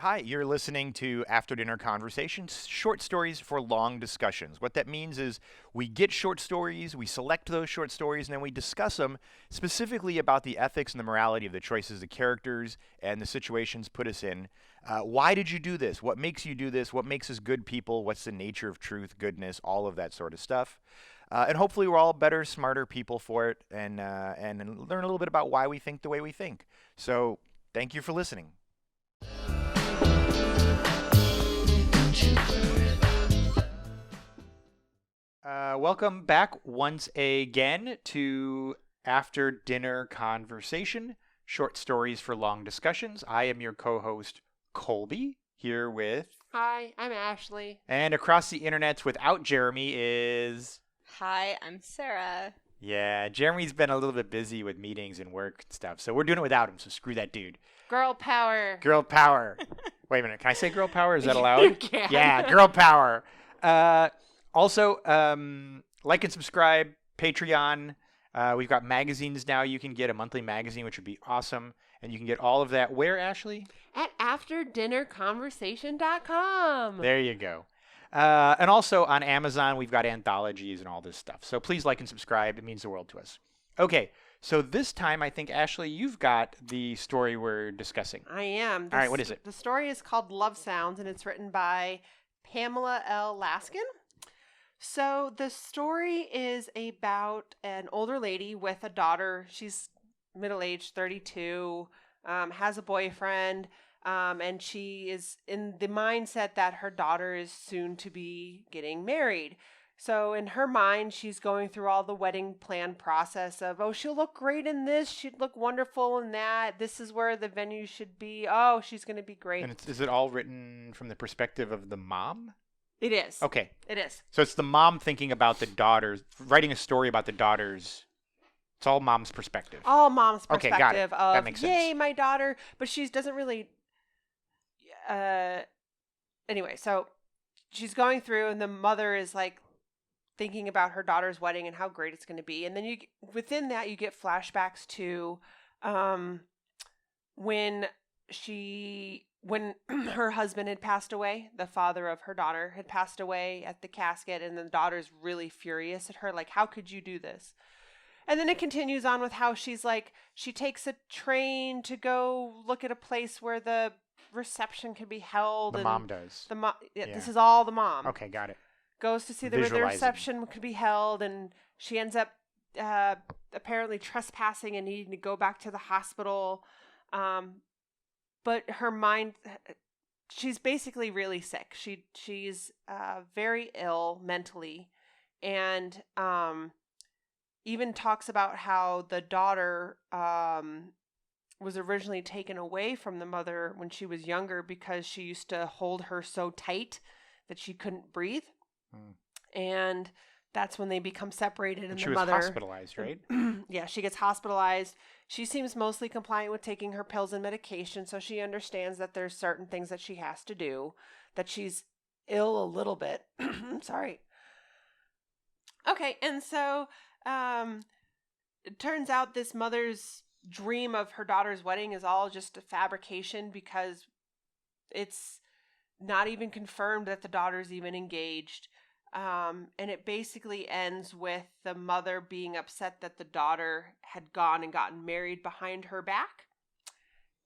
Hi, you're listening to After Dinner Conversations, short stories for long discussions. What that means is we get short stories, we select those short stories, and then we discuss them specifically about the ethics and the morality of the choices the characters and the situations put us in. Why did you do this? What makes you do this? What makes us good people? What's the nature of truth, goodness, all of that sort of stuff. And hopefully we're all better, smarter people for it and learn a little bit about why we think the way we think. So thank you for listening. Welcome back once again to After Dinner Conversation, short stories for long discussions. I am your co-host, Colby, here with... Hi, I'm Ashley. And across the internets without Jeremy is... Hi, I'm Sarah. Yeah, Jeremy's been a little bit busy with meetings and work and stuff, so we're doing it without him, so screw that dude. Girl power. Girl power. Wait a minute, can I say girl power? Is that allowed? You can. Yeah, girl power. Also, like and subscribe, Patreon. We've got magazines now. You can get a monthly magazine, which would be awesome. And you can get all of that. Where, Ashley? At afterdinnerconversation.com. There you go. And also on Amazon, we've got anthologies and all this stuff. So please like and subscribe. It means the world to us. Okay, so this time I think, Ashley, you've got the story we're discussing. I am. All right, what is it? The story is called Love Sounds, and it's written by Pamela L. Laskin. So the story is about an older lady with a daughter. She's middle-aged, 32, has a boyfriend, and she is in the mindset that her daughter is soon to be getting married. So in her mind, she's going through all the wedding plan process of, oh, she'll look great in this. She'd look wonderful in that. This is where the venue should be. Oh, she's going to be great. And is it all written from the perspective of the mom? It is. Okay. It is. So it's the mom thinking about the daughters, writing a story about the daughters. It's all mom's perspective. All mom's perspective. Okay, got it. Of, that makes sense. Yay, my daughter. But she doesn't really... Anyway, so she's going through, and the mother is like thinking about her daughter's wedding and how great it's going to be. And then within that, you get flashbacks to when her husband had passed away, the father of her daughter had passed away at the casket, and the daughter's really furious at her, like, how could you do this? And then it continues on with how she's like, she takes a train to go look at a place where the reception can be held. The mom does. Yeah. This is all the mom. Okay, got it. Goes to see where the reception could be held, and she ends up apparently trespassing and needing to go back to the hospital. But her mind, she's basically really sick. She's very ill mentally, and even talks about how the daughter was originally taken away from the mother when she was younger because she used to hold her so tight that she couldn't breathe. And that's when they become separated. And she the was mother hospitalized, right? Yeah, she gets hospitalized. She seems mostly compliant with taking her pills and medication, so she understands that there's certain things that she has to do, that she's ill a little bit. Sorry. Okay, and so it turns out this mother's dream of her daughter's wedding is all just a fabrication because it's not even confirmed that the daughter's even engaged. And it basically ends with the mother being upset that the daughter had gone and gotten married behind her back.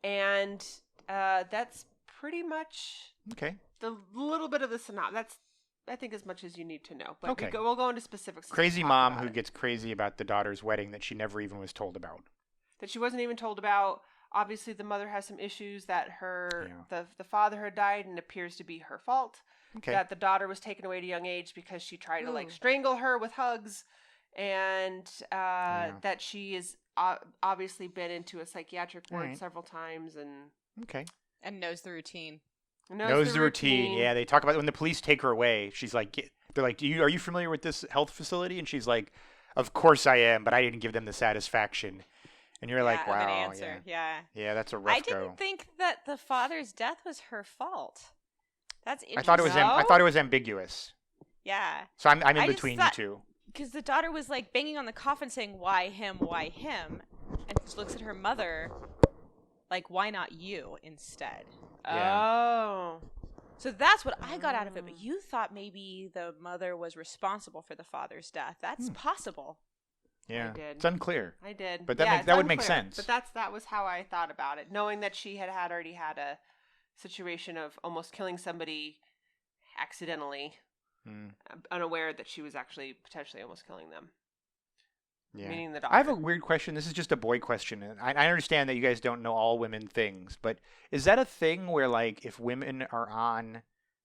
And that's pretty much the little bit of the synopsis. That's, I think, as much as you need to know. But we'll go into specifics. Crazy mom who gets crazy about the daughter's wedding that she never even was told about. That she wasn't even told about. Obviously, the mother has some issues that the father had died and appears to be her fault. Okay. That the daughter was taken away at a young age because she tried to strangle her with hugs, and that she has obviously been into a psychiatric ward several times and knows the routine. Knows the routine. Yeah, they talk about it when the police take her away. She's like, they're like, are you familiar with this health facility? And she's like, of course I am, but I didn't give them the satisfaction. And you're like, wow, an answer. Yeah, that's a rough go. I didn't think that the father's death was her fault. That's interesting. I thought it was ambiguous. Yeah. So I'm in between you two. Because the daughter was like banging on the coffin saying, why him, why him? And she looks at her mother like, why not you instead Yeah. Oh. So that's what I got out of it. But you thought maybe the mother was responsible for the father's death. That's possible. Yeah. I did. It's unclear. I did. But Yeah, it's that would make unclear, sense. But that was how I thought about it, knowing that she had already had a situation of almost killing somebody accidentally, unaware that she was actually potentially almost killing them. Yeah. Meaning the doctor. I have a weird question. This is just a boy question. And I understand that you guys don't know all women things, but is that a thing where, like, if women are on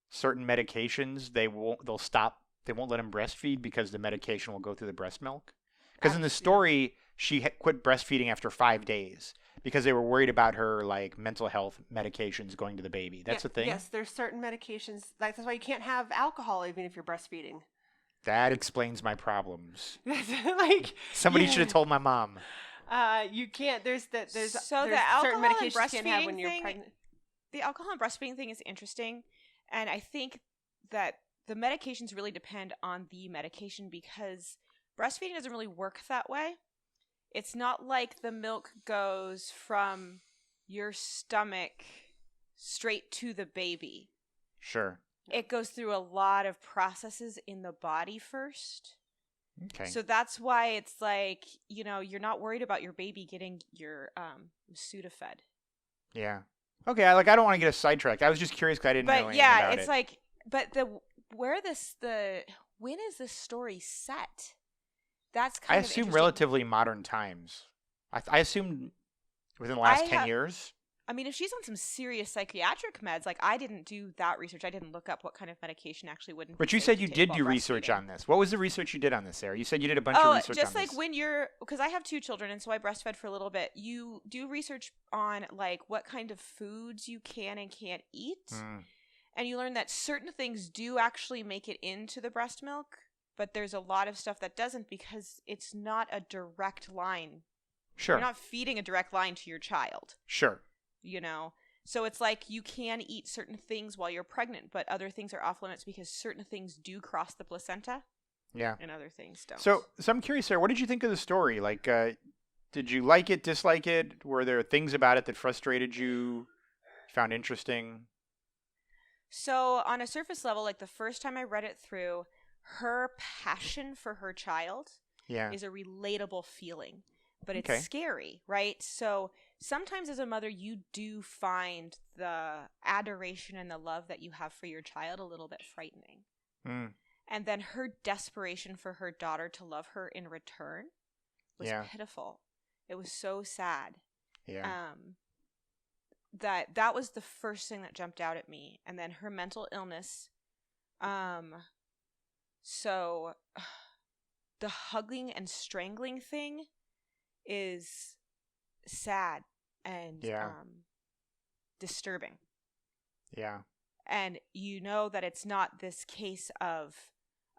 certain medications, they'll stop, they won't let them breastfeed because the medication will go through the breast milk? Because in the story, she quit breastfeeding after 5 days because they were worried about her, like, mental health medications going to the baby. That's a thing? Yes, there's certain medications. Like, that's why you can't have alcohol even if you're breastfeeding. That explains my problems. Like, Somebody should have told my mom. You can't. There's So there's the certain alcohol and medications you can't have when breastfeeding you're thing, pregnant. the alcohol and breastfeeding thing is interesting, and I think that the medications really depend on the medication because breastfeeding doesn't really work that way. It's not like the milk goes from your stomach straight to the baby. Sure. It goes through a lot of processes in the body first. Okay. So that's why it's like, you're not worried about your baby getting your Sudafed. Yeah. Okay, I don't want to get us sidetracked. I was just curious because I didn't know anything about it's it. like, but when is this story set? That's I kind of assume interesting. relatively modern times. I assumed within the last 10 years. I mean, if she's on some serious psychiatric meds, like I didn't do that research. I didn't look up what kind of medication actually wouldn't. But you said you did do research on this. What was the research you did on this, Sarah? You said you did a bunch of research on this. Just like when because I have 2 children and so I breastfed for a little bit. You do research on like what kind of foods you can and can't eat. And you learn that certain things do actually make it into the breast milk, but there's a lot of stuff that doesn't because it's not a direct line. Sure. You're not feeding a direct line to your child. Sure. So it's like you can eat certain things while you're pregnant, but other things are off limits because certain things do cross the placenta. Yeah. And other things don't. So I'm curious, Sarah, what did you think of the story? Like, did you like it, dislike it? Were there things about it that frustrated you, found interesting? So on a surface level, like the first time I read it through, her passion for her child is a relatable feeling, but it's scary, right? So sometimes as a mother, you do find the adoration and the love that you have for your child a little bit frightening. And then her desperation for her daughter to love her in return was pitiful. It was so sad. Yeah. That was the first thing that jumped out at me. And then her mental illness. So the hugging and strangling thing is sad and disturbing. Yeah. And you know that it's not this case of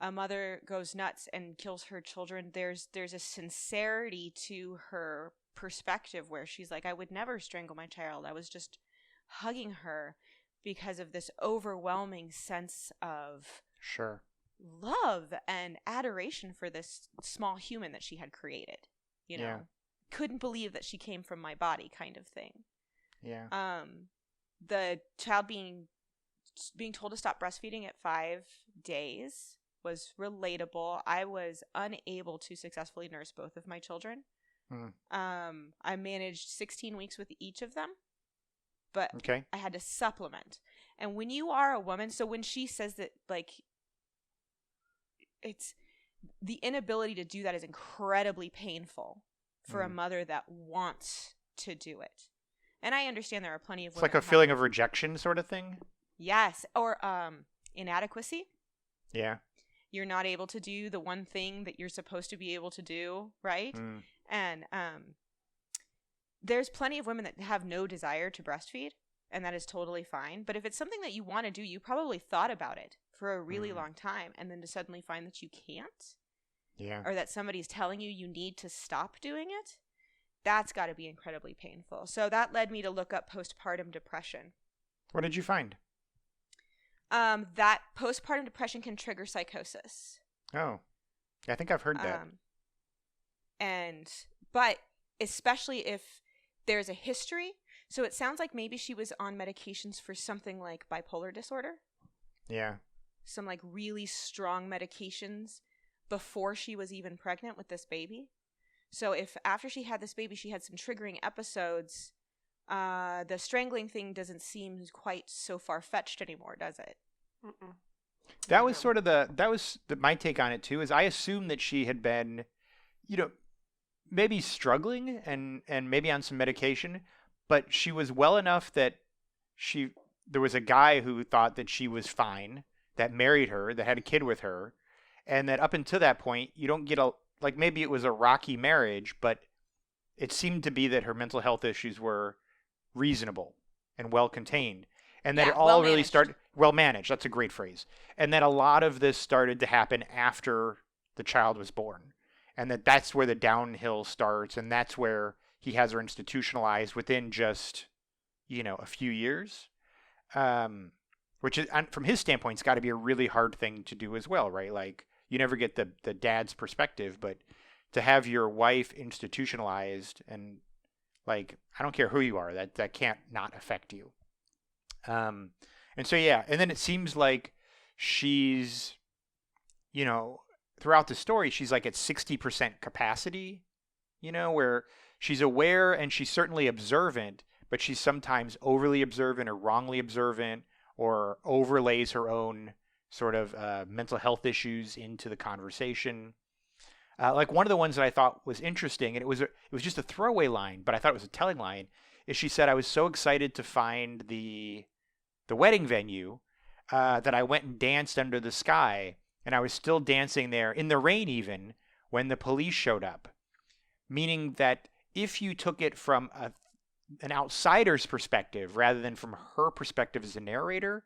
a mother goes nuts and kills her children. There's a sincerity to her perspective where she's like, I would never strangle my child. I was just hugging her because of this overwhelming sense of love and adoration for this small human that she had created. Couldn't believe that she came from my body kind of thing. The child being told to stop breastfeeding at 5 days was relatable. I was unable to successfully nurse both of my children. I managed 16 weeks with each of them, but I had to supplement. And when you are a woman, so when she says that, like, it's the inability to do that is incredibly painful for a mother that wants to do it. And I understand there are plenty of women. It's like a feeling of rejection sort of thing? Yes. Or inadequacy. Yeah. You're not able to do the one thing that you're supposed to be able to do, right? And there's plenty of women that have no desire to breastfeed, and that is totally fine. But if it's something that you want to do, you probably thought about it for a really long time, and then to suddenly find that you can't, or that somebody's telling you you need to stop doing it, that's got to be incredibly painful. So that led me to look up postpartum depression. What did you find? That postpartum depression can trigger psychosis. Oh, I think I've heard that. But especially if there's a history. So it sounds like maybe she was on medications for something like bipolar disorder. Yeah. Some like really strong medications before she was even pregnant with this baby. So if after she had this baby, she had some triggering episodes, the strangling thing doesn't seem quite so far-fetched anymore, does it? Mm-mm. That was sort of my take on it too, is I assumed that she had been, you know, maybe struggling and maybe on some medication, but she was well enough that there was a guy who thought that she was fine, that married her, that had a kid with her, and that up until that point, you don't get like maybe it was a rocky marriage, but it seemed to be that her mental health issues were reasonable and well contained, and that Yeah, it all well really managed. started well managed. That's a great phrase. And that a lot of this started to happen after the child was born, and that's where the downhill starts, and that's where he has her institutionalized within just a few years. Which is from his standpoint, it's got to be a really hard thing to do as well, right? Like you never get the dad's perspective, but to have your wife institutionalized and like I don't care who you are, that can't not affect you. And so yeah, and then it seems like she's, throughout the story, she's like at 60% capacity, where she's aware and she's certainly observant, but she's sometimes overly observant or wrongly observant or overlays her own sort of mental health issues into the conversation. Like one of the ones that I thought was interesting, and it was just a throwaway line, but I thought it was a telling line, is she said, "I was so excited to find the wedding venue that I went and danced under the sky, and I was still dancing there in the rain even when the police showed up." Meaning that if you took it from an outsider's perspective rather than from her perspective as a narrator,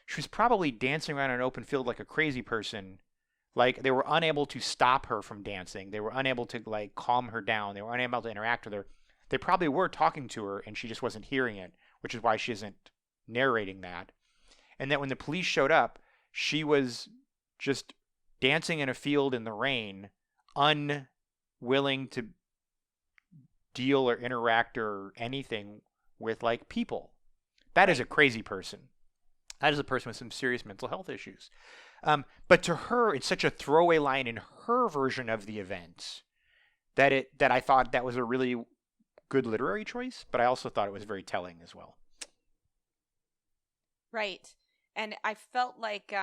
she was probably dancing around an open field like a crazy person. Like they were unable to stop her from dancing. They were unable to like calm her down. They were unable to interact with her. They probably were talking to her and she just wasn't hearing it, which is why she isn't narrating that. And that when the police showed up, she was just dancing in a field in the rain, unwilling to deal or interact or anything with like people. That is a crazy person. That is a person with some serious mental health issues. But to her, it's such a throwaway line in her version of the events that I thought that was a really good literary choice, but I also thought it was very telling as well. Right. And I felt like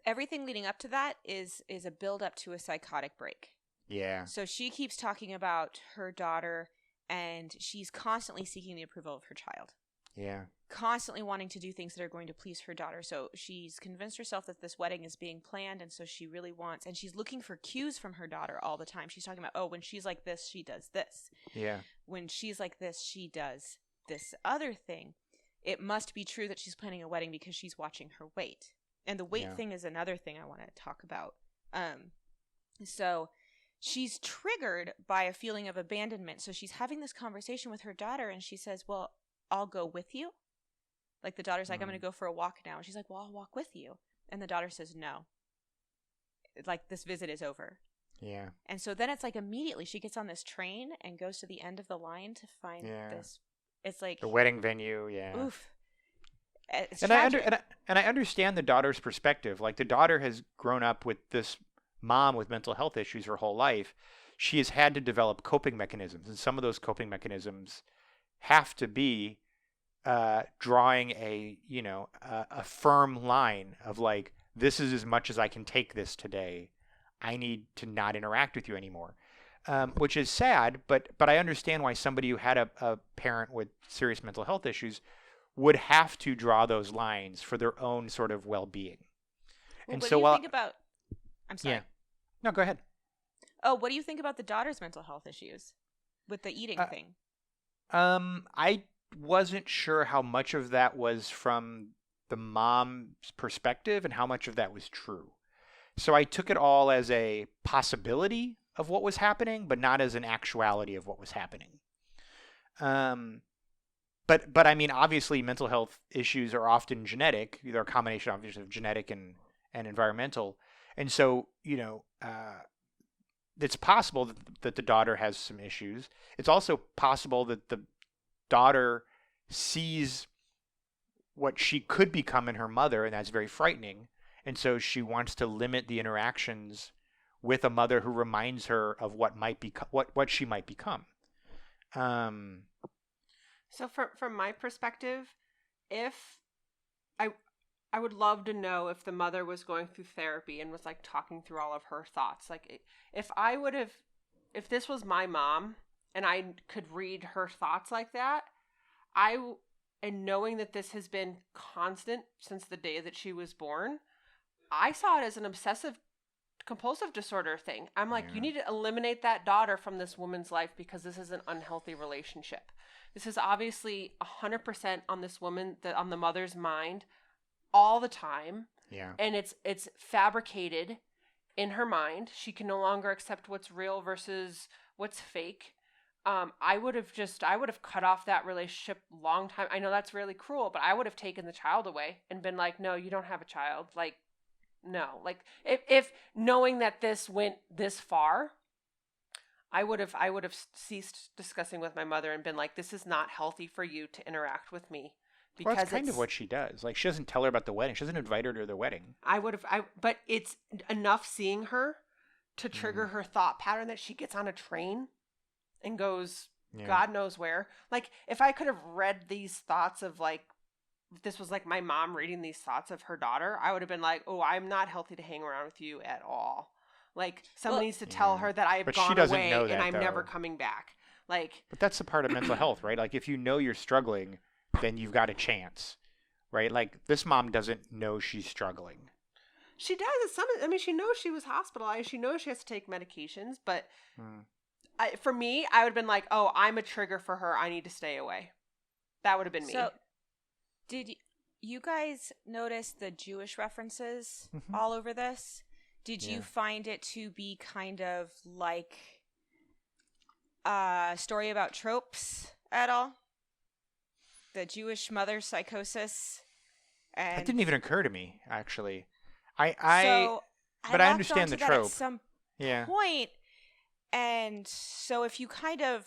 everything leading up to that is a build up to a psychotic break. Yeah. So she keeps talking about her daughter, and she's constantly seeking the approval of her child. Yeah. Constantly wanting to do things that are going to please her daughter. So she's convinced herself that this wedding is being planned, and so she really wants, and she's looking for cues from her daughter all the time. She's talking about, oh, when she's like this, she does this. Yeah. When she's like this, she does this other thing. It must be true that she's planning a wedding because she's watching her weight. And the weight thing is another thing I want to talk about. So she's triggered by a feeling of abandonment. So she's having this conversation with her daughter, and she says, well, I'll go with you. Like the daughter's like, I'm going to go for a walk now. And she's like, well, I'll walk with you. And the daughter says, no. Like this visit is over. Yeah. And so then it's like immediately she gets on this train and goes to the end of the line to find this. It's like the wedding venue. Yeah. Oof. It's and tragic. I understand the daughter's perspective. Like the daughter has grown up with this mom with mental health issues her whole life. She has had to develop coping mechanisms, and some of those coping mechanisms have to be drawing a firm line of like, this is as much as I can take this today. I need to not interact with you anymore, which is sad. But I understand why somebody who had a parent with serious mental health issues would have to draw those lines for their own sort of well-being. Well, and what so do you think about? I'm sorry. Yeah. No, go ahead. Oh, what do you think about the daughter's mental health issues with the eating thing? I wasn't sure how much of that was from the mom's perspective and how much of that was true. So I took it all as a possibility of what was happening, but not as an actuality of what was happening. But I mean, obviously, mental health issues are often genetic. They're a combination, obviously, of genetic and environmental. And so, it's possible that the daughter has some issues. It's also possible that the daughter sees what she could become in her mother, and that's very frightening. And so she wants to limit the interactions with a mother who reminds her of what might be what she might become. So from my perspective, if I would love to know if the mother was going through therapy and was like talking through all of her thoughts. Like if this was my mom and I could read her thoughts like that, and knowing that this has been constant since the day that she was born, I saw it as an obsessive compulsive disorder thing. I'm like, you need to eliminate that daughter from this woman's life because this is an unhealthy relationship. This is obviously 100% on this woman, on the mother's mind all the time. Yeah. And it's fabricated in her mind. She can no longer accept what's real versus what's fake. I would have cut off that relationship long time. I know that's really cruel, but I would have taken the child away and been like, no, you don't have a child. Like, no. Like, if knowing that this went this far, I would have ceased discussing with my mother and been like, this is not healthy for you to interact with me. Because that's kind of what she does. Like, she doesn't tell her about the wedding. She doesn't invite her to the wedding. But it's enough seeing her to trigger her thought pattern that she gets on a train and goes, God knows where. Like, if I could have read these thoughts of, like, if this was like my mom reading these thoughts of her daughter, I would have been like, oh, I'm not healthy to hang around with you at all. Like, someone needs to tell her that I've gone away and I'm never coming back. Like, but that's the part of mental health, right? Like, if you know you're struggling, then you've got a chance, right? Like, this mom doesn't know she's struggling. She does. She knows she was hospitalized. She knows she has to take medications. But for me, I would have been like, oh, I'm a trigger for her. I need to stay away. That would have been me. So, did you guys notice the Jewish references all over this? Did you find it to be kind of like a story about tropes at all? The Jewish mother psychosis? And that didn't even occur to me, actually. I understand the trope. At some point, and so if you kind of,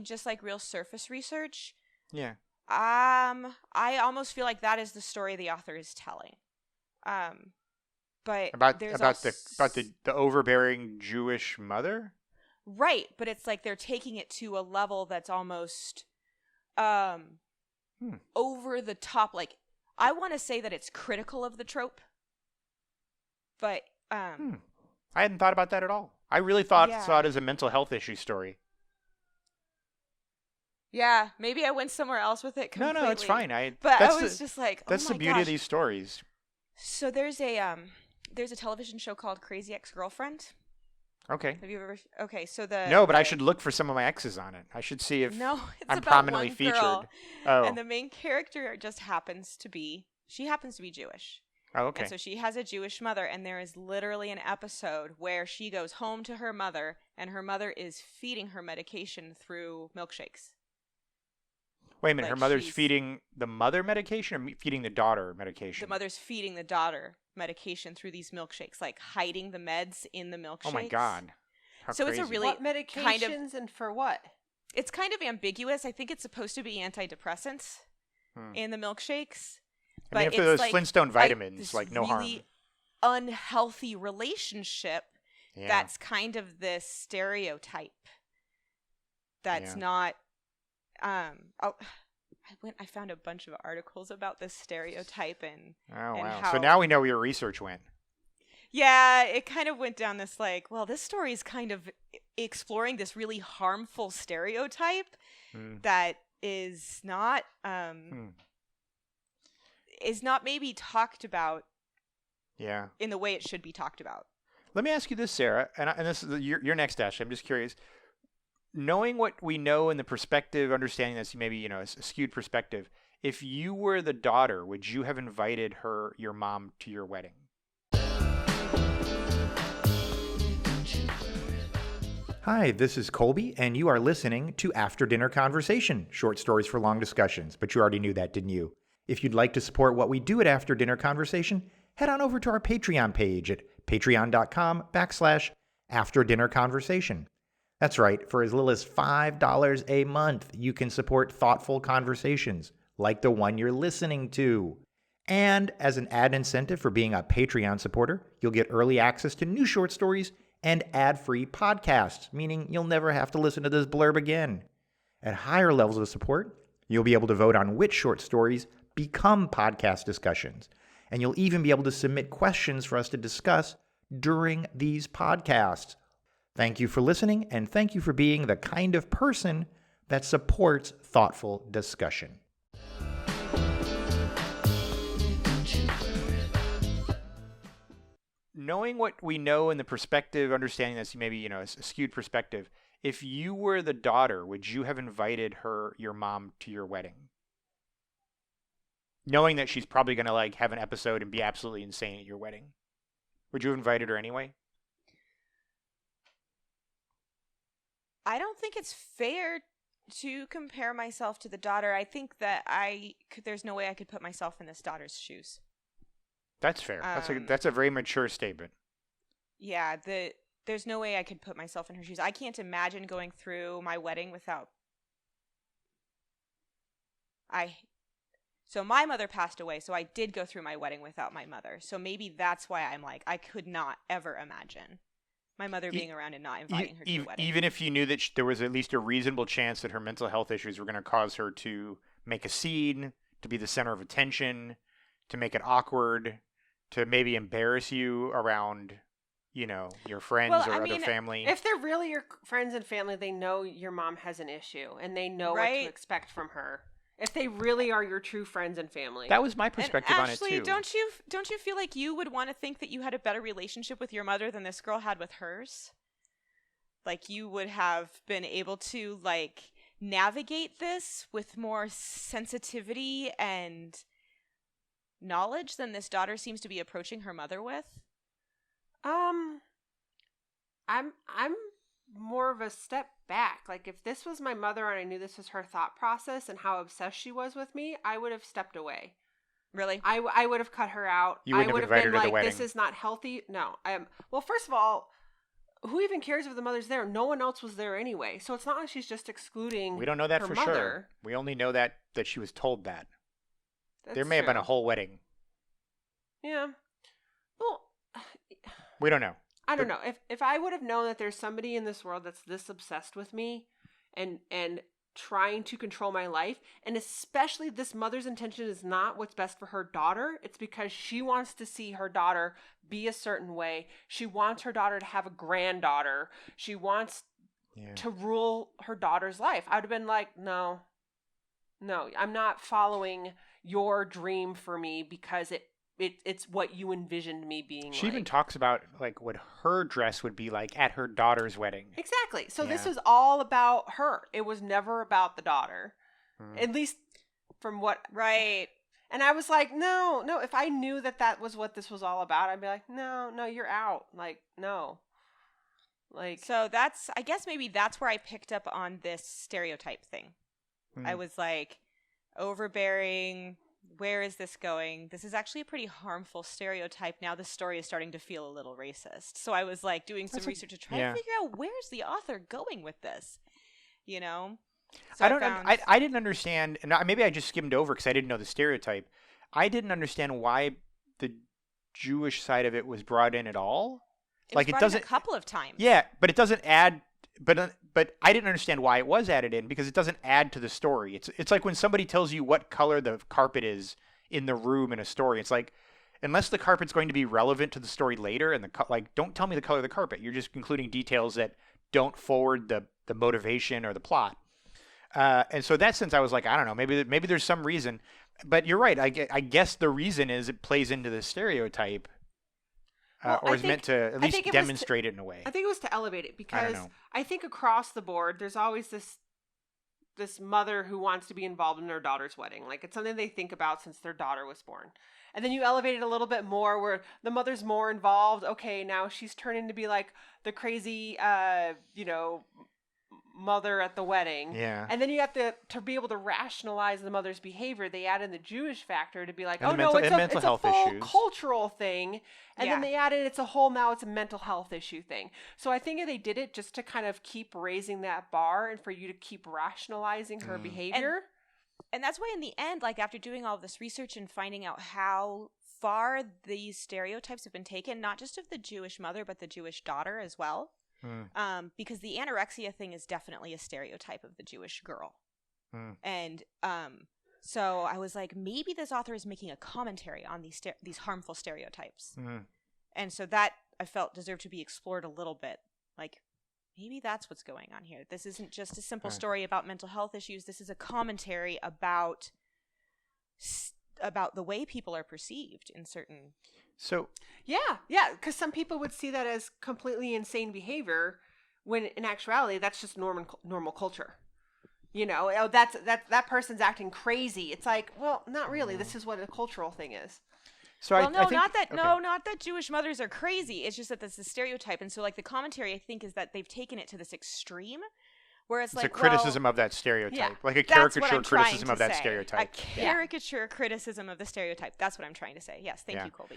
just like real surface research. Yeah. I almost feel like that is the story the author is telling. But about the overbearing Jewish mother? Right, but it's like they're taking it to a level that's almost over the top. Like, I want to say that it's critical of the trope. But I hadn't thought about that at all. I really saw it as a mental health issue story. Yeah, maybe I went somewhere else with it completely. No, it's fine. I was just like, that's the beauty of these stories. So there's a television show called Crazy Ex-Girlfriend. Okay. Have you ever? Okay, so but I should look for some of my exes on it. I should see if I'm prominently featured. Girl, oh. And the main character just happens to be Jewish. Oh, okay. And so she has a Jewish mother, and there is literally an episode where she goes home to her mother, and her mother is feeding her medication through milkshakes. Wait a minute, her mother's feeding the mother medication or feeding the daughter medication? The mother's feeding the daughter medication through these milkshakes, like hiding the meds in the milkshakes. Oh my God. How so crazy. It's a really what medications and for what? It's kind of ambiguous. I think it's supposed to be antidepressants in the milkshakes. I mean, if those Flintstone vitamins, like no harm. Really unhealthy relationship that's kind of this stereotype that's not I found a bunch of articles about this stereotype and wow. How, so now we know where your research went. Yeah, it kind of went down this like, well, this story is kind of exploring this really harmful stereotype that is not maybe talked about in the way it should be talked about. Let me ask you this, Sarah, and this is your next, Ashley. I'm just curious. Knowing what we know in the perspective, understanding that's maybe, a skewed perspective, if you were the daughter, would you have invited your mom to your wedding? Hi, this is Colby, and you are listening to After Dinner Conversation, short stories for long discussions, but you already knew that, didn't you? If you'd like to support what we do at After Dinner Conversation, head on over to our Patreon page at patreon.com/After Dinner Conversation. That's right. For as little as $5 a month, you can support thoughtful conversations like the one you're listening to. And as an added incentive for being a Patreon supporter, you'll get early access to new short stories and ad-free podcasts, meaning you'll never have to listen to this blurb again. At higher levels of support, you'll be able to vote on which short stories become podcast discussions. And you'll even be able to submit questions for us to discuss during these podcasts. Thank you for listening, and thank you for being the kind of person that supports thoughtful discussion. Knowing what we know in the perspective, understanding this maybe, a skewed perspective, if you were the daughter, would you have invited your mom to your wedding? Knowing that she's probably going to have an episode and be absolutely insane at your wedding. Would you have invited her anyway? I don't think it's fair to compare myself to the daughter. I think that there's no way I could put myself in this daughter's shoes. That's fair. That's a very mature statement. Yeah, there's no way I could put myself in her shoes. I can't imagine going through my wedding without. So my mother passed away, so I did go through my wedding without my mother. So maybe that's why I'm like, I could not ever imagine my mother being around and not inviting her to the wedding. Even if you knew that there was at least a reasonable chance that her mental health issues were going to cause her to make a scene, to be the center of attention, to make it awkward, to maybe embarrass you around, your friends or other family. If they're really your friends and family, they know your mom has an issue and they know what to expect from her. If they really are your true friends and family. That was my perspective on it too. Ashley, don't you feel like you would want to think that you had a better relationship with your mother than this girl had with hers? Like you would have been able to navigate this with more sensitivity and knowledge than this daughter seems to be approaching her mother with? I'm more of a step back. Like if this was my mother and I knew this was her thought process and how obsessed she was with me, I would have stepped away. Really? I would have cut her out. You wouldn't I would have have invited been her to the like, wedding. this is not healthy. No. Well, first of all, who even cares if the mother's there? No one else was there anyway. So it's not like she's just excluding. We don't know that her for mother. sure. We only know that she was told that. There may have true. been a whole wedding. Yeah. Well, we don't know. I don't know. If I would have known that there's somebody in this world that's this obsessed with me and trying to control my life, and especially this mother's intention is not what's best for her daughter, it's because she wants to see her daughter be a certain way. She wants her daughter to have a granddaughter. She wants to rule her daughter's life. I would have been like, no, I'm not following your dream for me because it's what you envisioned me being. She even talks about what her dress would be like at her daughter's wedding. Exactly. So this was all about her. It was never about the daughter. At least from what... Right. And I was like, no. If I knew that was what this was all about, I'd be like, no, you're out. No. So I guess maybe that's where I picked up on this stereotype thing. I was like, overbearing... Where is this going? This is actually a pretty harmful stereotype. Now the story is starting to feel a little racist. So I was doing some research to try to figure out where's the author going with this, So I didn't understand, and maybe I just skimmed over because I didn't know the stereotype. I didn't understand why the Jewish side of it was brought in at all. It doesn't a couple of times. Yeah, but it doesn't add. But I didn't understand why it was added in because it doesn't add to the story. It's like when somebody tells you what color the carpet is in the room in a story. It's like, unless the carpet's going to be relevant to the story later, and don't tell me the color of the carpet. You're just including details that don't forward the motivation or the plot. And so in that sense, I was like, I don't know, maybe there's some reason. But you're right. I guess the reason is it plays into the stereotype. Or is meant to at least demonstrate it in a way. I think it was to elevate it because I think across the board, there's always this mother who wants to be involved in their daughter's wedding. It's something they think about since their daughter was born. And then you elevate it a little bit more where the mother's more involved. Okay, now she's turning to be the crazy, mother at the wedding. Yeah. And then you have to be able to rationalize the mother's behavior. They add in the Jewish factor to be like, And oh the no, mental it's a health full issues. cultural thing. And Yeah. then they added now it's a mental health issue thing. So I think they did it just to kind of keep raising that bar and for you to keep rationalizing her behavior. And that's why in the end, like after doing all of this research and finding out how far these stereotypes have been taken, not just of the Jewish mother, but the Jewish daughter as well. Because the anorexia thing is definitely a stereotype of the Jewish girl. And so I was like, maybe this author is making a commentary on these harmful stereotypes. And so that I felt deserved to be explored a little bit. Like, maybe that's what's going on here. This isn't just a simple story about mental health issues. This is a commentary about the way people are perceived in certain... So yeah, because some people would see that as completely insane behavior, when in actuality that's just normal culture. You know, oh, that person's acting crazy. It's like, well, not really. This is what a cultural thing is. So well, I think, not that Jewish mothers are crazy. It's just that this is a stereotype, and so like the commentary I think is that they've taken it to this extreme, where it's like a criticism of that stereotype, yeah, like a that's what caricature I'm trying criticism to of that say. stereotype. A caricature criticism of the stereotype. That's what I'm trying to say. Yes, thank you, Colby.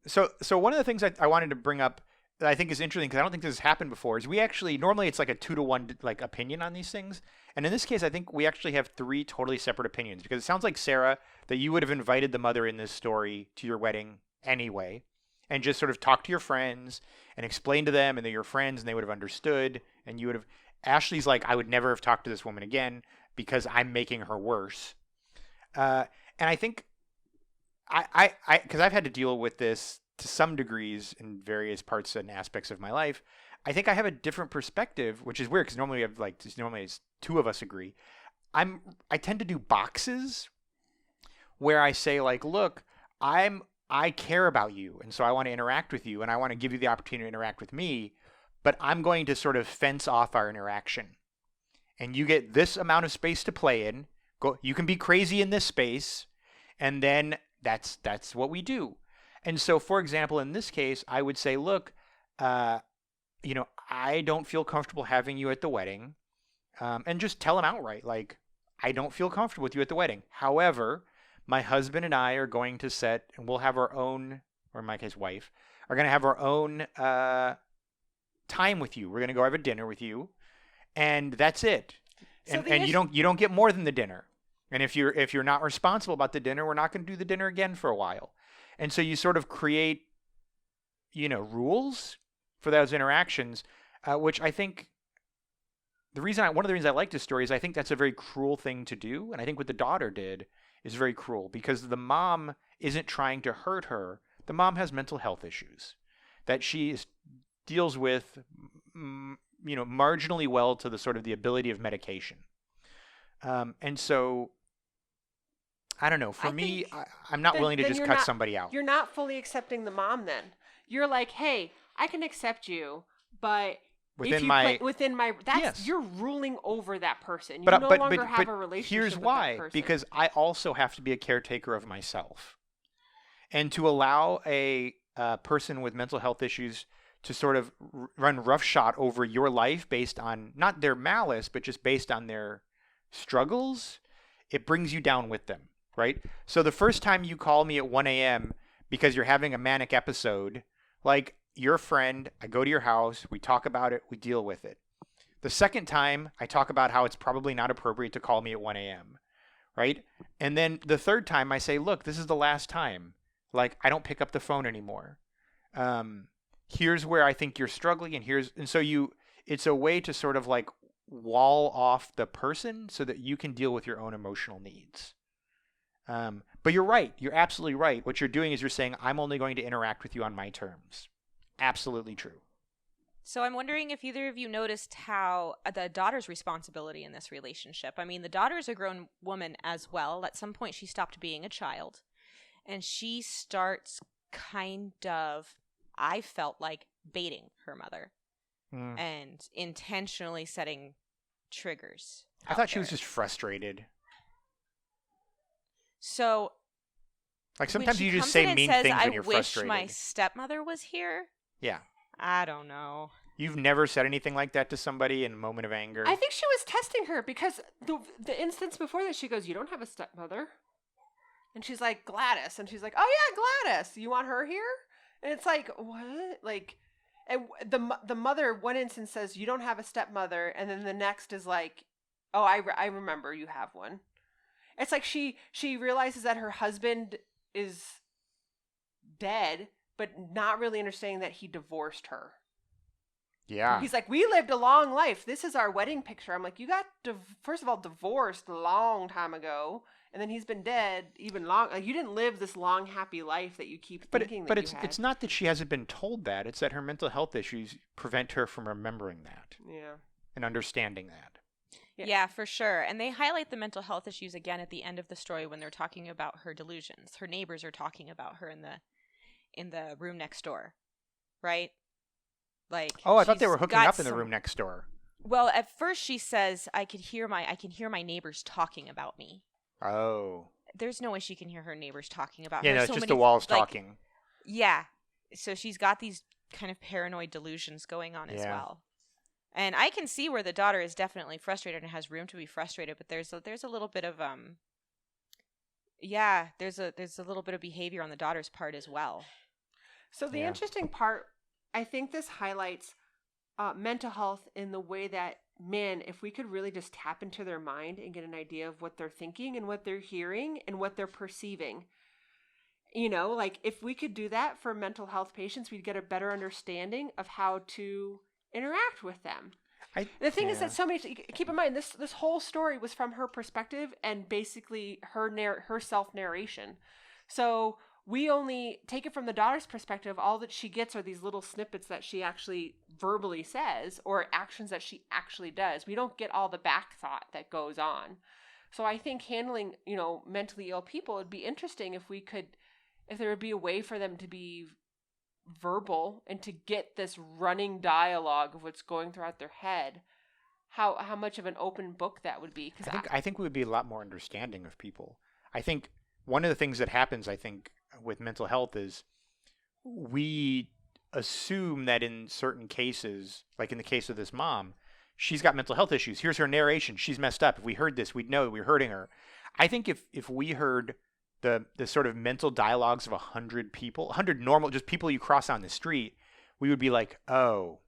So one of the things I wanted to bring up that I think is interesting, because I don't think this has happened before, is we actually normally it's like a 2-to-1 like opinion on these things, and in this case I think we actually have 3 totally separate opinions, because it sounds like, Sarah, that you would have invited the mother in this story to your wedding anyway, and just sort of talked to your friends and explained to them, and they're your friends and they would have understood, and you would have... Ashley's like, I would never have talked to this woman again because I'm making her worse. And I think because I've had to deal with this to some degrees in various parts and aspects of my life, I think I have a different perspective, which is weird because normally it's 2 of us agree. I tend to do boxes where I say like, look, I care about you, and so I want to interact with you, and I want to give you the opportunity to interact with me, but I'm going to sort of fence off our interaction. And you get this amount of space to play in. You can be crazy in this space, and then that's what we do. And so, for example, in this case, I would say, look, I don't feel comfortable having you at the wedding, and just tell them outright, like, I don't feel comfortable with you at the wedding. However, my husband and I are going to set, and we'll have our own, or in my case, wife, are going to have our own time with you. We're going to go have a dinner with you, and that's it. So And you don't get more than the dinner. And if you're not responsible about the dinner, we're not going to do the dinner again for a while. And so you sort of create, rules for those interactions, which I think one of the reasons I like this story is I think that's a very cruel thing to do. And I think what the daughter did is very cruel, because the mom isn't trying to hurt her. The mom has mental health issues that she deals with, marginally well to the sort of the ability of medication. And so, I don't know. For me, I'm not willing to just cut somebody out. You're not fully accepting the mom then. You're like, hey, I can accept you, but within my yes. You're ruling over that person. You But no longer have a relationship here's with why. that person. Because I also have to be a caretaker of myself. And to allow a person with mental health issues to sort of run roughshod over your life based on not their malice, but just based on their struggles, it brings you down with them, right? So the first time you call me at 1 a.m. because you're having a manic episode, like, you're a friend, I go to your house, we talk about it, we deal with it. The second time, I talk about how it's probably not appropriate to call me at 1 a.m., right? And then the third time, I say, look, this is the last time. Like, I don't pick up the phone anymore. Here's where I think you're struggling, and so it's a way to sort of like wall off the person so that you can deal with your own emotional needs. But you're right. You're absolutely right. What you're doing is you're saying, I'm only going to interact with you on my terms. Absolutely true. So I'm wondering if either of you noticed how the daughter's responsibility in this relationship. I mean, the daughter is a grown woman as well. At some point, she stopped being a child. And she starts kind of, I felt like, baiting her mother. And intentionally setting triggers. I thought she was just frustrated. So, like, sometimes you just say mean things when you're I wish frustrated. my stepmother was here. Yeah. I don't know. You've never said anything like that to somebody in a moment of anger? I think she was testing her because the instance before that, she goes, "You don't have a stepmother," and she's like, "Gladys," and she's like, "Oh yeah, Gladys. You want her here?" And it's like, what? Like, and the mother one instance says, "You don't have a stepmother," and then the next is like, "Oh, I remember you have one." It's like she realizes that her husband is dead, but not really understanding that he divorced her. Yeah. He's like, "We lived a long life. This is our wedding picture." I'm like, "You got first of all divorced a long time ago, and then he's been dead even long. Like, you didn't live this long happy life that you keep thinking that you had." It's not that she hasn't been told that. It's that her mental health issues prevent her from remembering that Yeah. and understanding that. Yeah, for sure. And they highlight the mental health issues again at the end of the story when they're talking about her delusions. Her neighbors are talking about her in the room next door, right? Like, Oh, I thought they she's were hooking got up in the room next door. Well, at first she says, I can hear my neighbors talking about me." Oh. There's no way she can hear her neighbors talking about Yeah, her. no, it's So just many, the walls like, talking. Yeah. So she's got these kind of paranoid delusions going on as Yeah. well. And I can see where the daughter is definitely frustrated and has room to be frustrated, but there's a little bit of there's a little bit of behavior on the daughter's part as well. So the Yeah. interesting part, I think this highlights mental health in the way that men, if we could really just tap into their mind and get an idea of what they're thinking and what they're hearing and what they're perceiving. Like if we could do that for mental health patients, we'd get a better understanding of how to interact with them. The thing is that so many, keep in mind, this whole story was from her perspective and basically her self narration. So we only take it from the daughter's perspective. All that she gets are these little snippets that she actually verbally says or actions that she actually does. We don't get all the back thought that goes on. So I think handling, mentally ill people, would be interesting if there would be a way for them to be verbal and to get this running dialogue of what's going throughout their head. How much of an open book that would be? Because I think we would be a lot more understanding of people. I think one of the things that happens, with mental health is we assume that in certain cases, like in the case of this mom, she's got mental health issues. Here's her narration. She's messed up. If we heard this, we'd know that we're hurting her. I think if we heard the sort of mental dialogues of 100 people, 100 normal, just people you cross on the street, we would be like, oh,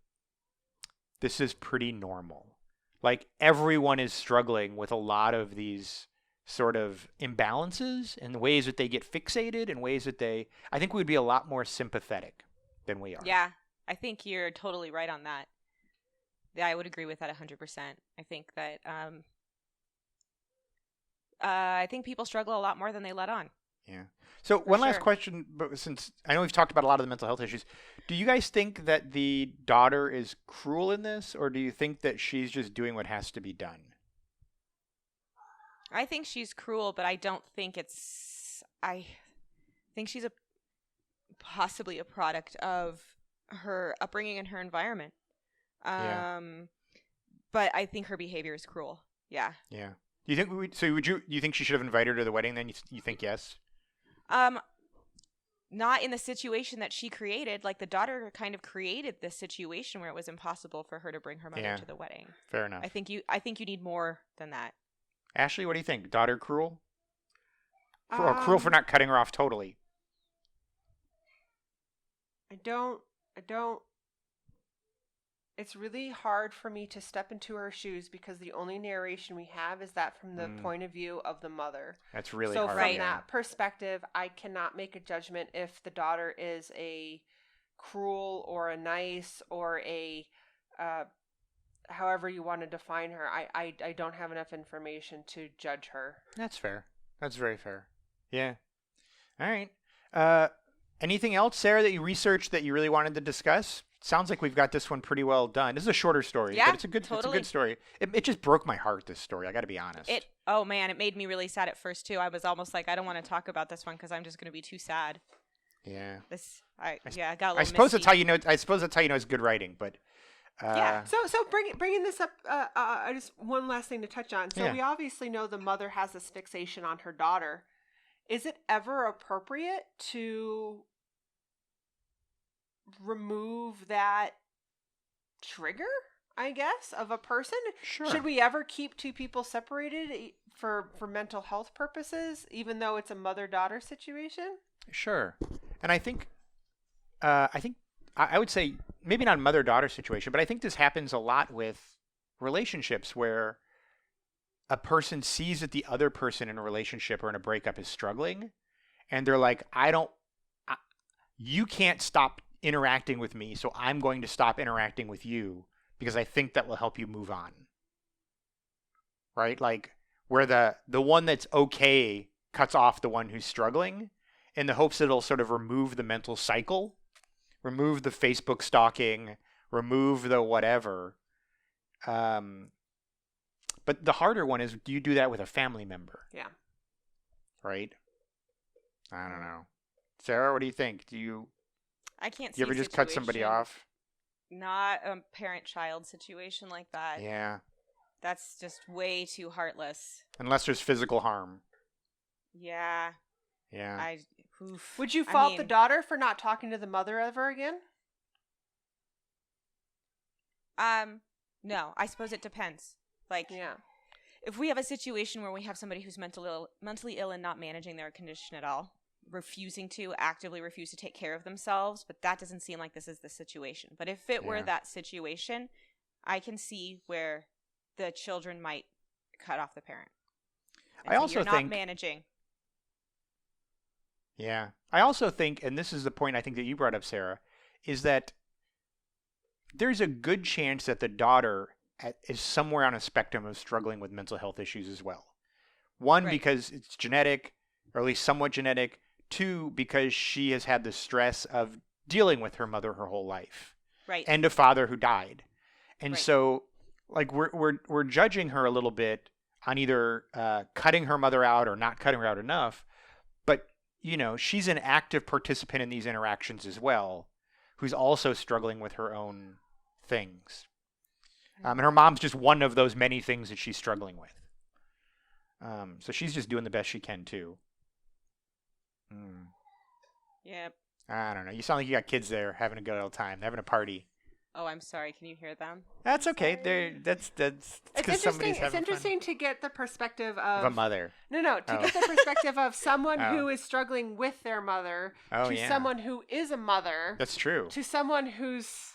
this is pretty normal. Like everyone is struggling with a lot of these sort of imbalances and ways that they get fixated and ways that I think we'd be a lot more sympathetic than we are. Yeah, I think you're totally right on that. Yeah, I would agree with that 100%. I think that I think people struggle a lot more than they let on. Yeah. So one last question, but since I know we've talked about a lot of the mental health issues, do you guys think that the daughter is cruel in this, or do you think that she's just doing what has to be done? I think she's cruel, but I don't think I think she's possibly a product of her upbringing and her environment. Yeah. But I think her behavior is cruel. Yeah. Yeah. Do you think you think she should have invited her to the wedding then? You think yes? Not in the situation that she created. Like the daughter kind of created this situation where it was impossible for her to bring her mother to the wedding. Fair enough. I think you need more than that. Ashley, what do you think? Daughter cruel? Or cruel for not cutting her off totally? I don't. It's really hard for me to step into her shoes because the only narration we have is that from the point of view of the mother. That's really so hard. So from that perspective, I cannot make a judgment if the daughter is a cruel or a nice or a however you want to define her. I don't have enough information to judge her. That's fair. That's very fair. Yeah. All right. Anything else, Sarah, that you researched that you really wanted to discuss? Sounds like we've got this one pretty well done. This is a shorter story, yeah, but it's a good story. It just broke my heart, this story. I got to be honest. Oh man, it made me really sad at first too. I was almost like, I don't want to talk about this one because I'm just going to be too sad. Yeah. I got a little. I suppose misty. that's how you know. I suppose that's how you know it's good writing. But yeah. So bringing this up, just one last thing to touch on. So we obviously know the mother has this fixation on her daughter. Is it ever appropriate to remove that trigger, I guess, of a person. Sure. Should we ever keep two people separated for mental health purposes, even though it's a mother-daughter situation? Sure. And I think I would say maybe not a mother-daughter situation, but I think this happens a lot with relationships where a person sees that the other person in a relationship or in a breakup is struggling, and they're like, you can't stop interacting with me, so I'm going to stop interacting with you because I think that will help you move on. Right? Like where the one that's okay cuts off the one who's struggling in the hopes that it'll sort of remove the mental cycle, remove the Facebook stalking, remove the whatever. But the harder one is, do you do that with a family member? Yeah. Right? I don't know. Sarah, what do you think? I can't see You ever just cut somebody situation- off? Not a parent-child situation like that. Yeah. That's just way too heartless. Unless there's physical harm. Yeah. Yeah. Oof. Would you I fault the mean, daughter for not talking to the mother ever again? No. I suppose it depends. Like, Yeah. if we have a situation where we have somebody who's mentally ill and not managing their condition at all, actively refuse to take care of themselves, but that doesn't seem like this is the situation. But if it were Yeah. that situation, I can see where the children might cut off the parent. And I say, also you're not think managing. Yeah. I also think, and this is the point I think that you brought up, Sarah, is that there's a good chance that the daughter is somewhere on a spectrum of struggling with mental health issues as well. One, Right. because it's genetic, or at least somewhat genetic. Two, because she has had the stress of dealing with her mother her whole life. Right. And a father who died. And Right. so, like, we're judging her a little bit on either cutting her mother out or not cutting her out enough. But, she's an active participant in these interactions as well, who's also struggling with her own things. And her mom's just one of those many things that she's struggling with. So she's just doing the best she can, too. Yep. I don't know. You sound like you got kids there having a good old time, having a party. Oh, I'm sorry. Can you hear them? That's okay. Sorry. That's It's because somebody's interesting. It's having interesting to get the perspective fun. Of a mother. No, Oh. get the perspective of someone Oh. who is struggling with their mother Oh, to yeah. someone who is a mother That's true. to someone who's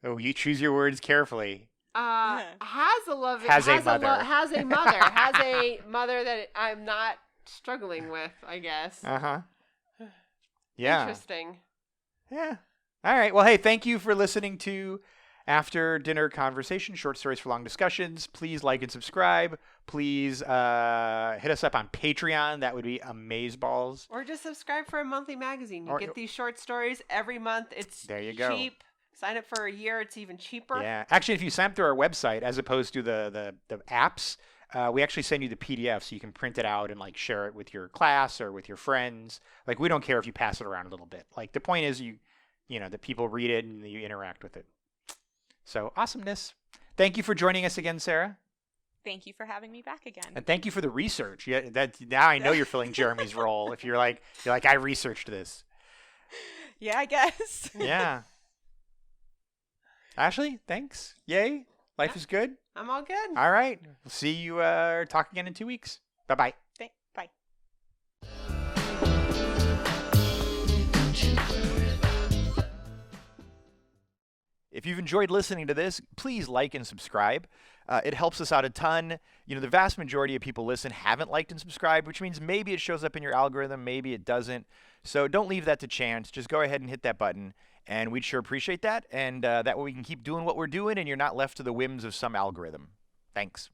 Oh, you choose your words carefully. has a love Has a mother. has a mother has a mother that I'm not struggling with, I guess. Uh-huh. Yeah. Interesting. Yeah. All right. Well, hey, thank you for listening to After Dinner Conversation, short stories for long discussions. Please like and subscribe. Please hit us up on Patreon. That would be amazeballs. Or just subscribe for a monthly magazine. You Or- get these short stories every month. It's There you go. cheap. Sign up for a year. It's even cheaper. Yeah. Actually, if you sign up through our website as opposed to the apps, we actually send you the PDF so you can print it out and like share it with your class or with your friends. Like, we don't care if you pass it around a little bit. Like, the point is that people read it and you interact with it. So, awesomeness. Thank you for joining us again, Sarah. Thank you for having me back again. And thank you for the research. Yeah, now I know you're filling Jeremy's role. If you're like I researched this. Yeah, I guess. Yeah. Ashley, thanks. Yay. Life is good. I'm all good. All right. We'll see you talk again in 2 weeks. Bye-bye. Bye. If you've enjoyed listening to this, please like and subscribe. It helps us out a ton. The vast majority of people haven't liked and subscribed, which means maybe it shows up in your algorithm, maybe it doesn't. So don't leave that to chance. Just go ahead and hit that button, and we'd sure appreciate that. And that way we can keep doing what we're doing, and you're not left to the whims of some algorithm. Thanks.